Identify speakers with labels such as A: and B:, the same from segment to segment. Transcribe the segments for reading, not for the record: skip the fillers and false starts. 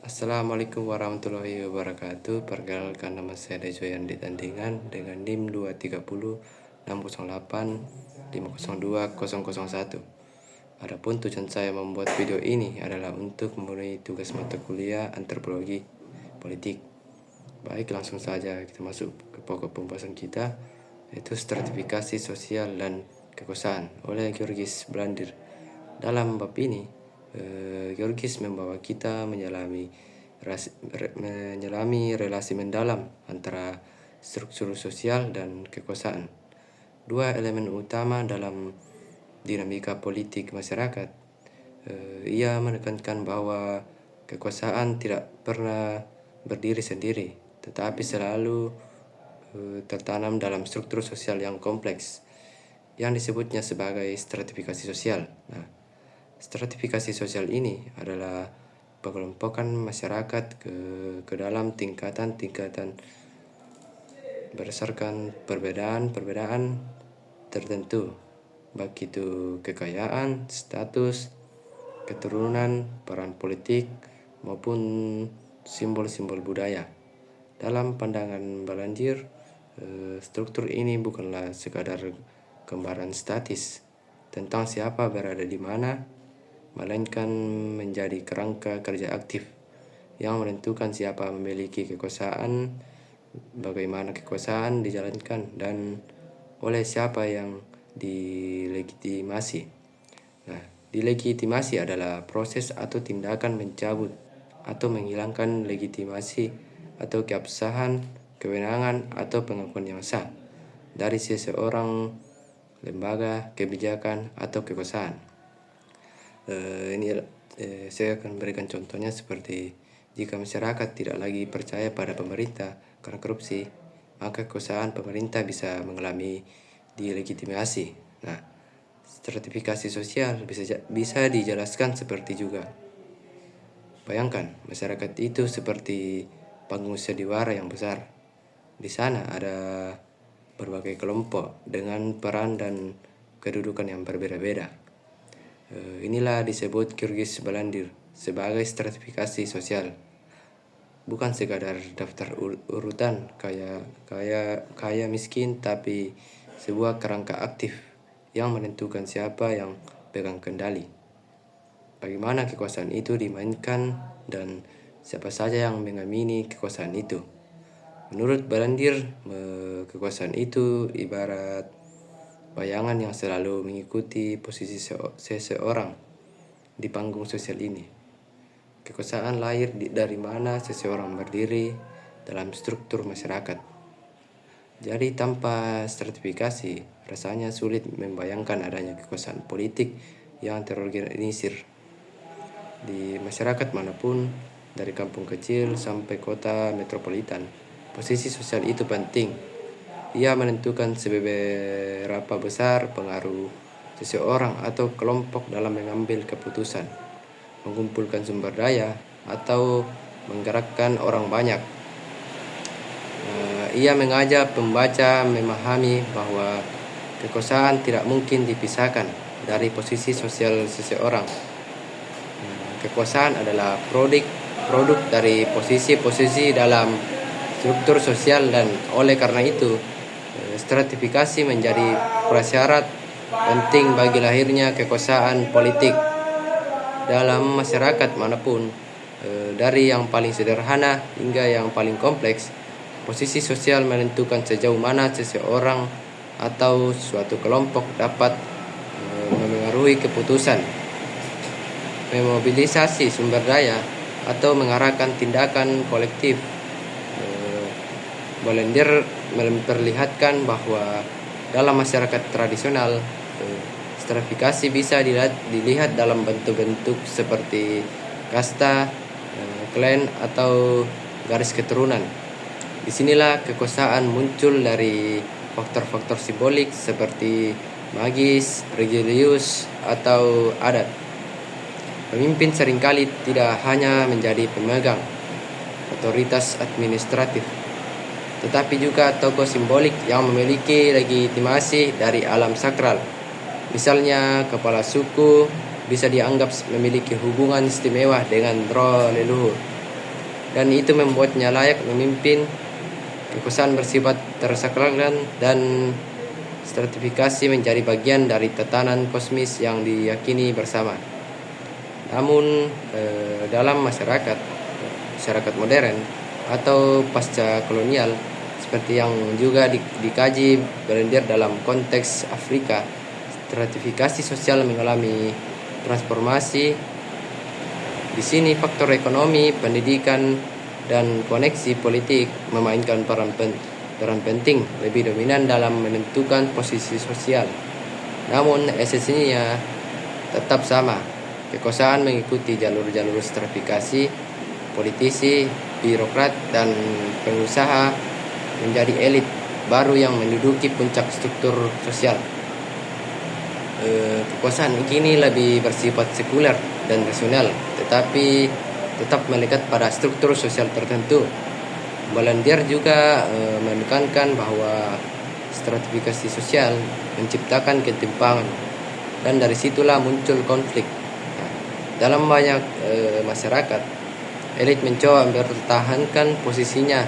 A: Assalamualaikum warahmatullahi wabarakatuh. Perkenalkan, nama saya Dejo yang ditandingan dengan NIM 230 608 502 001. Adapun tujuan saya membuat video ini adalah untuk memenuhi tugas mata kuliah antropologi politik. Baik, langsung saja kita masuk ke pokok pembahasan kita, yaitu stratifikasi sosial dan kekuasaan oleh Georges Blandir. Dalam bab ini, Georges membawa kita menyelami relasi mendalam antara struktur sosial dan kekuasaan, dua elemen utama dalam dinamika politik masyarakat. Ia menekankan bahwa kekuasaan tidak pernah berdiri sendiri, tetapi selalu tertanam dalam struktur sosial yang kompleks, yang disebutnya sebagai stratifikasi sosial. Stratifikasi sosial ini adalah pengelompokan masyarakat ke dalam tingkatan-tingkatan berdasarkan perbedaan tertentu, baik itu kekayaan, status, keturunan, peran politik, maupun simbol-simbol budaya. Dalam pandangan Blandir, struktur ini bukanlah sekadar gambaran statis tentang siapa berada di mana, melainkan menjadi kerangka kerja aktif yang menentukan siapa memiliki kekuasaan, bagaimana kekuasaan dijalankan, dan oleh siapa yang dilegitimasi. Dilegitimasi adalah proses atau tindakan mencabut atau menghilangkan legitimasi atau keabsahan, kewenangan, atau pengakuan yang sah dari seseorang, lembaga, kebijakan, atau kekuasaan. Saya akan berikan contohnya seperti jika masyarakat tidak lagi percaya pada pemerintah karena korupsi, maka kekuasaan pemerintah bisa mengalami delegitimasi. Stratifikasi sosial bisa dijelaskan seperti juga. Bayangkan masyarakat itu seperti panggung sandiwara yang besar. Di sana ada berbagai kelompok dengan peran dan kedudukan yang berbeda-beda. Inilah disebut Georges Blandir sebagai stratifikasi sosial, bukan sekadar daftar urutan kaya miskin, tapi sebuah kerangka aktif yang menentukan siapa yang pegang kendali, bagaimana kekuasaan itu dimainkan, dan siapa saja yang mengamini kekuasaan itu. Menurut Blandir, kekuasaan itu ibarat bayangan yang selalu mengikuti posisi seseorang di panggung sosial ini. Kekuasaan lahir dari mana seseorang berdiri dalam struktur masyarakat. Jadi tanpa stratifikasi, rasanya sulit membayangkan adanya kekuasaan politik yang terorganisir. Di masyarakat manapun, dari kampung kecil sampai kota metropolitan, posisi sosial itu penting. Ia menentukan seberapa besar pengaruh seseorang atau kelompok dalam mengambil keputusan, mengumpulkan sumber daya, atau menggerakkan orang banyak. Ia mengajak pembaca memahami bahwa kekuasaan tidak mungkin dipisahkan dari posisi sosial seseorang. Kekuasaan adalah produk dari posisi-posisi dalam struktur sosial, dan oleh karena itu stratifikasi menjadi prasyarat penting bagi lahirnya kekuasaan politik dalam masyarakat manapun. Dari yang paling sederhana hingga yang paling kompleks, posisi sosial menentukan sejauh mana seseorang atau suatu kelompok dapat memengaruhi keputusan, memobilisasi sumber daya, atau mengarahkan tindakan kolektif. Blandir memperlihatkan bahwa dalam masyarakat tradisional, stratifikasi bisa dilihat dalam bentuk-bentuk seperti kasta, klan, atau garis keturunan. Disinilah kekuasaan muncul dari faktor-faktor simbolik seperti magis, religius, atau adat. Pemimpin seringkali tidak hanya menjadi pemegang otoritas administratif, tetapi juga tokoh simbolik yang memiliki legitimasi dari alam sakral. Misalnya, kepala suku bisa dianggap memiliki hubungan istimewa dengan roh leluhur. dan itu membuatnya layak memimpin. Kekuasaan bersifat tersakralkan dan stratifikasi menjadi bagian dari tatanan kosmis yang diyakini bersama. Namun dalam masyarakat modern atau pasca kolonial, seperti yang juga dikaji Belender dalam konteks Afrika, stratifikasi sosial mengalami transformasi. Di sini faktor ekonomi, pendidikan, dan koneksi politik memainkan peran penting lebih dominan dalam menentukan posisi sosial. Namun esensinya tetap sama. Kekuasaan mengikuti jalur-jalur stratifikasi. Politisi, birokrat, dan pengusaha menjadi elit baru yang menduduki puncak struktur sosial. Kekuasaan kini lebih bersifat sekuler dan rasional, tetapi tetap melekat pada struktur sosial tertentu. Belender juga menekankan bahwa stratifikasi sosial menciptakan ketimpangan, dan dari situlah muncul konflik. Dalam banyak masyarakat, elit mencoba mempertahankan posisinya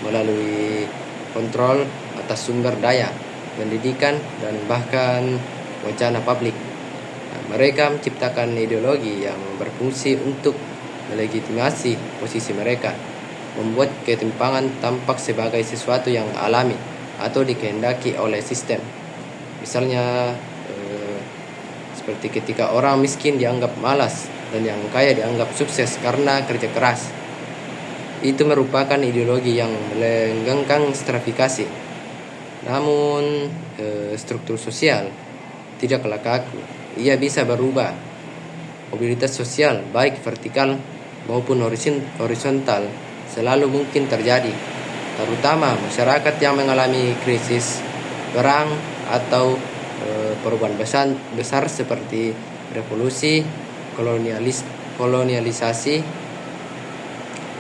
A: melalui kontrol atas sumber daya, pendidikan, dan bahkan wacana publik. Mereka menciptakan ideologi yang berfungsi untuk melegitimasi posisi mereka, membuat ketimpangan tampak sebagai sesuatu yang alami atau dikehendaki oleh sistem. Misalnya seperti ketika orang miskin dianggap malas dan yang kaya dianggap sukses karena kerja keras. Itu merupakan ideologi yang melenggangkan stratifikasi. Namun struktur sosial tidaklah kaku. Ia bisa berubah. Mobilitas sosial baik vertikal maupun horizontal selalu mungkin terjadi, terutama masyarakat yang mengalami krisis, perang, atau perubahan besar seperti revolusi, kolonialisasi.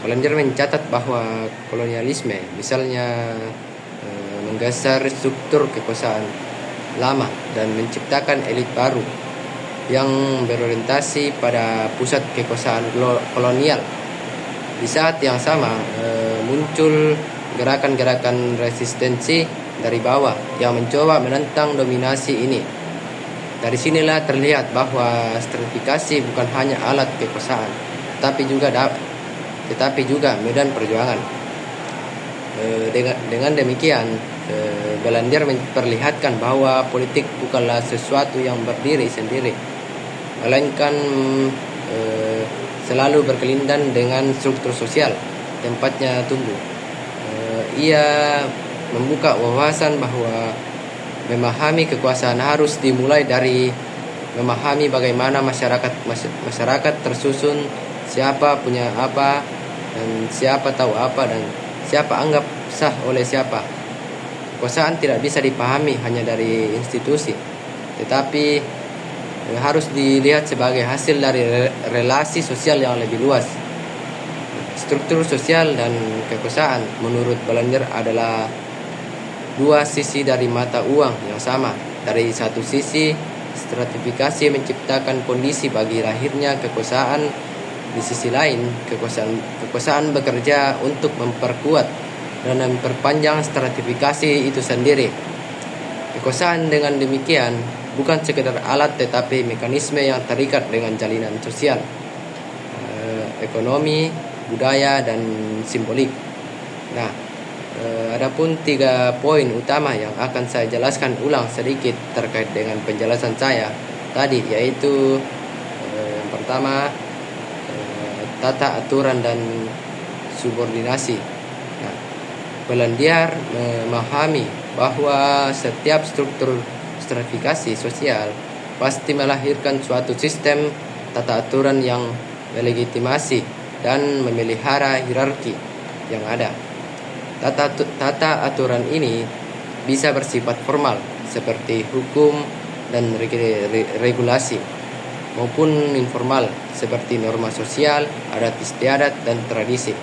A: Belender mencatat bahwa kolonialisme misalnya menggeser struktur kekuasaan lama dan menciptakan elit baru yang berorientasi pada pusat kekuasaan kolonial. Di saat yang sama muncul gerakan-gerakan resistensi dari bawah yang mencoba menentang dominasi ini. Dari sinilah terlihat bahwa stratifikasi bukan hanya alat kekuasaan, tetapi juga medan perjuangan. Dengan demikian, Belender memperlihatkan bahwa politik bukanlah sesuatu yang berdiri sendiri, melainkan selalu berkelindan dengan struktur sosial tempatnya tumbuh. Ia membuka wawasan bahwa memahami kekuasaan harus dimulai dari memahami bagaimana masyarakat tersusun, siapa punya apa, dan siapa tahu apa, dan siapa anggap sah oleh siapa. Kekuasaan tidak bisa dipahami hanya dari institusi, tetapi harus dilihat sebagai hasil dari relasi sosial yang lebih luas. Struktur sosial dan kekuasaan menurut Belender adalah dua sisi dari mata uang yang sama. Dari satu sisi, stratifikasi menciptakan kondisi bagi lahirnya kekuasaan. Di sisi lain, kekuasaan bekerja untuk memperkuat dan memperpanjang stratifikasi itu sendiri. Kekuasaan dengan demikian bukan sekedar alat, tetapi mekanisme yang terikat dengan jalinan sosial, ekonomi, budaya, dan simbolik. Adapun 3 poin utama yang akan saya jelaskan ulang sedikit terkait dengan penjelasan saya tadi, yaitu yang pertama, tata aturan dan subordinasi. Belender memahami bahwa setiap struktur stratifikasi sosial pasti melahirkan suatu sistem tata aturan yang melegitimasi dan memelihara hierarki yang ada. Tata aturan ini bisa bersifat formal seperti hukum dan regulasi, maupun informal seperti norma sosial, adat istiadat, dan tradisi.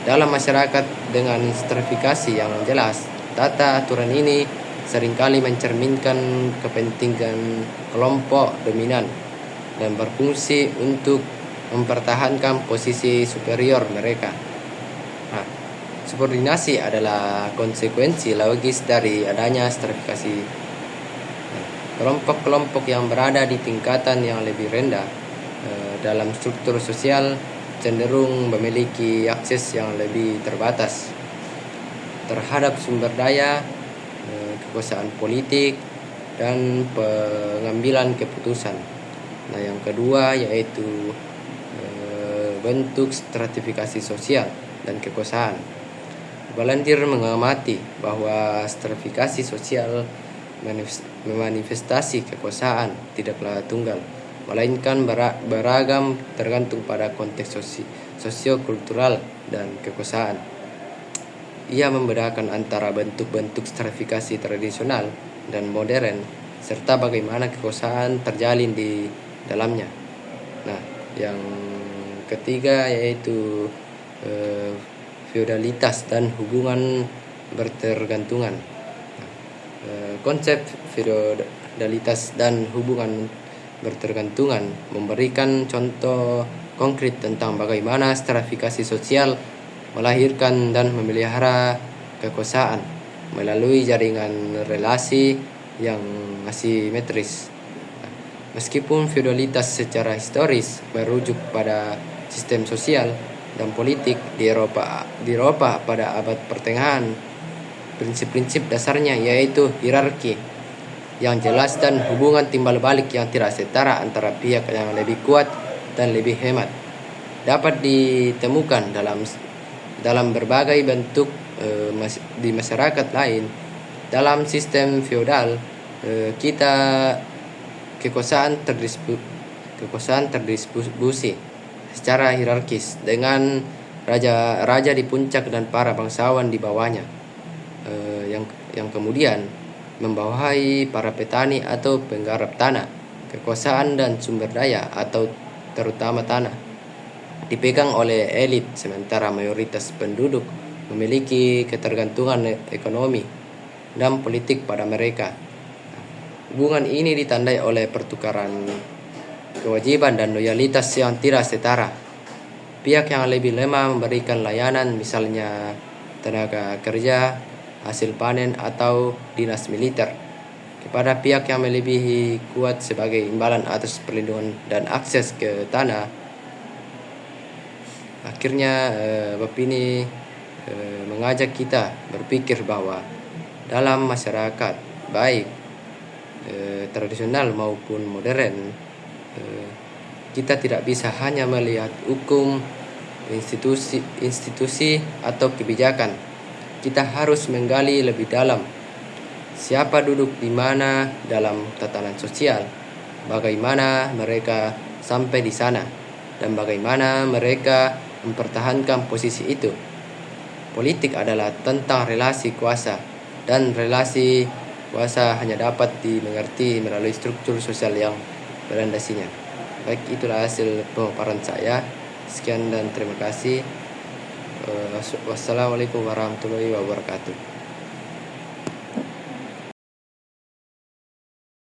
A: Dalam masyarakat dengan stratifikasi yang jelas, tata aturan ini seringkali mencerminkan kepentingan kelompok dominan dan berfungsi untuk mempertahankan posisi superior mereka. Nah, subordinasi adalah konsekuensi logis dari adanya stratifikasi. Kelompok-kelompok yang berada di tingkatan yang lebih rendah dalam struktur sosial cenderung memiliki akses yang lebih terbatas terhadap sumber daya, kekuasaan politik, dan pengambilan keputusan. Nah, yang kedua yaitu bentuk stratifikasi sosial dan kekuasaan. Balandir mengamati bahwa stratifikasi sosial memanifestasi kekuasaan tidaklah tunggal, melainkan beragam tergantung pada konteks sosiokultural dan kekuasaan. Ia membedakan antara bentuk-bentuk stratifikasi tradisional dan modern, serta bagaimana kekuasaan terjalin di dalamnya. Nah, yang ketiga yaitu feodalitas dan hubungan bertergantungan. Konsep feodalitas dan hubungan bertergantungan memberikan contoh konkret tentang bagaimana stratifikasi sosial melahirkan dan memelihara kekuasaan melalui jaringan relasi yang asimetris. Meskipun feodalitas secara historis merujuk pada sistem sosial dan politik di Eropa pada abad pertengahan, prinsip-prinsip dasarnya yaitu hierarki yang jelas dan hubungan timbal balik yang tidak setara antara pihak yang lebih kuat dan lebih hemat dapat ditemukan dalam berbagai bentuk di masyarakat lain. Dalam sistem feodal kekuasaan terdistribusi secara hierarkis dengan raja di puncak dan para bangsawan di bawahnya, yang kemudian membawahi para petani atau penggarap tanah. Kekuasaan dan sumber daya atau terutama tanah dipegang oleh elit, sementara mayoritas penduduk memiliki ketergantungan ekonomi dan politik pada mereka. Hubungan ini ditandai oleh pertukaran kewajiban dan loyalitas yang tidak setara. Pihak yang lebih lemah memberikan layanan, misalnya tenaga kerja, hasil panen, atau dinas militer, kepada pihak yang lebih kuat sebagai imbalan atas perlindungan dan akses ke tanah. Akhirnya bab ini mengajak kita berpikir bahwa dalam masyarakat baik tradisional maupun modern, kita tidak bisa hanya melihat hukum, institusi atau kebijakan. Kita harus menggali lebih dalam siapa duduk di mana dalam tatanan sosial, bagaimana mereka sampai di sana, dan bagaimana mereka mempertahankan posisi itu. Politik adalah tentang relasi kuasa, dan relasi kuasa hanya dapat dimengerti melalui struktur sosial yang berlandasinya. Baik, itulah hasil pemaparan saya. Sekian dan terima kasih. Wassalamualaikum warahmatullahi wabarakatuh.